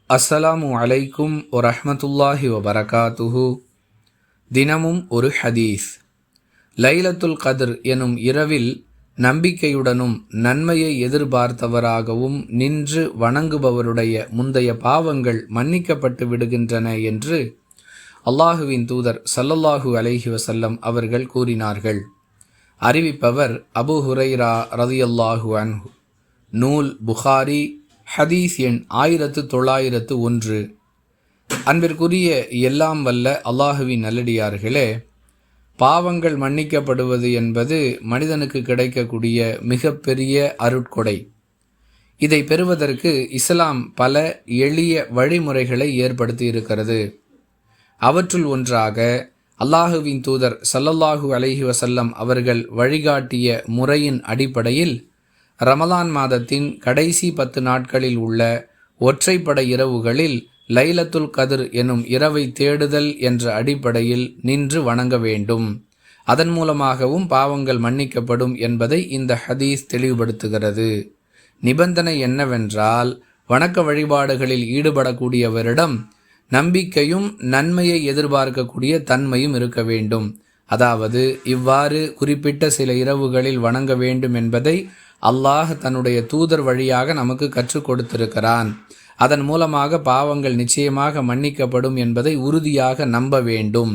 அஸ்ஸலாமு அலைக்கும் வரஹ்மத்துல்லாஹி வபரகாத்துஹு. தினமும் ஒரு ஹதீஸ். லைலத்துல் கத்ர் எனும் இரவில் நம்பிக்கையுடனும் நன்மையை எதிர்பார்த்தவராகவும் நின்று வணங்குபவருடைய முந்தைய பாவங்கள் மன்னிக்கப்பட்டு விடுகின்றன என்று அல்லாஹுவின் தூதர் ஸல்லல்லாஹு அலைஹி வஸல்லம் அவர்கள் கூறினார்கள். அறிவிப்பவர் அபூ ஹுரைரா ரலியல்லாஹு அன்ஹு. நூல் புகாரி, ஹதீஸ் எண் 1901. அன்பிற்குரிய எல்லாம் வல்ல அல்லாஹுவின் நல்லடியார்களே, பாவங்கள் மன்னிக்கப்படுவது என்பது மனிதனுக்கு கிடைக்கக்கூடிய மிகப்பெரிய அருட்கொடை. இதை பெறுவதற்கு இஸ்லாம் பல எளிய வழிமுறைகளை ஏற்படுத்தி இருக்கிறது. அவற்றுள் ஒன்றாக அல்லாஹுவின் தூதர் ஸல்லல்லாஹு அலைஹி வஸல்லம் அவர்கள் வழிகாட்டிய முறையின் அடிப்படையில் ரமலான் மாதத்தின் கடைசி 10 நாட்களில் உள்ள ஒற்றைப்படை இரவுகளில் லைலத்துல் கத்ர் எனும் இரவை தேடுதல் என்ற அடிப்படையில் நின்று வணங்க வேண்டும். அதன் மூலமாகவும் பாவங்கள் மன்னிக்கப்படும் என்பதை இந்த ஹதீஸ் தெளிவுபடுத்துகிறது. நிபந்தனை என்னவென்றால், வணக்க வழிபாடுகளில் ஈடுபடக்கூடியவரிடம் நம்பிக்கையும் நன்மையை எதிர்பார்க்கக்கூடிய தன்மையும் இருக்க வேண்டும். அதாவது, இவ்வாறு குறிப்பிட்ட சில இரவுகளில் வணங்க வேண்டும் என்பதை அல்லாஹ் தன்னுடைய தூதர் வழியாக நமக்கு கற்றுக் கொடுத்திருக்கிறான். அதன் மூலமாக பாவங்கள் நிச்சயமாக மன்னிக்கப்படும் என்பதை உறுதியாக நம்ப வேண்டும்.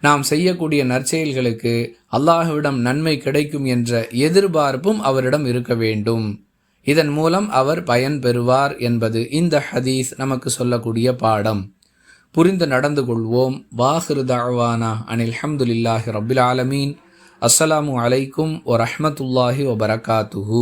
நாம் செய்யக்கூடிய நற்செயல்களுக்கு அல்லாஹ்விடம் நன்மை கிடைக்கும் என்ற எதிர்பார்ப்பும் அவரிடம் இருக்க வேண்டும். இதன் மூலம் அவர் பயன் பெறுவார் என்பது இந்த ஹதீஸ் நமக்கு சொல்லக்கூடிய பாடம். புரிந்து நடந்து கொள்வோம். வாஹிரு தஅவானா அனில் ஹம்துலில்லாஹி ரப்பில் ஆலமீன். அஸ்ஸலாமு அலைக்கும் வரஹ்மத்துல்லாஹி வபரகாத்துஹு.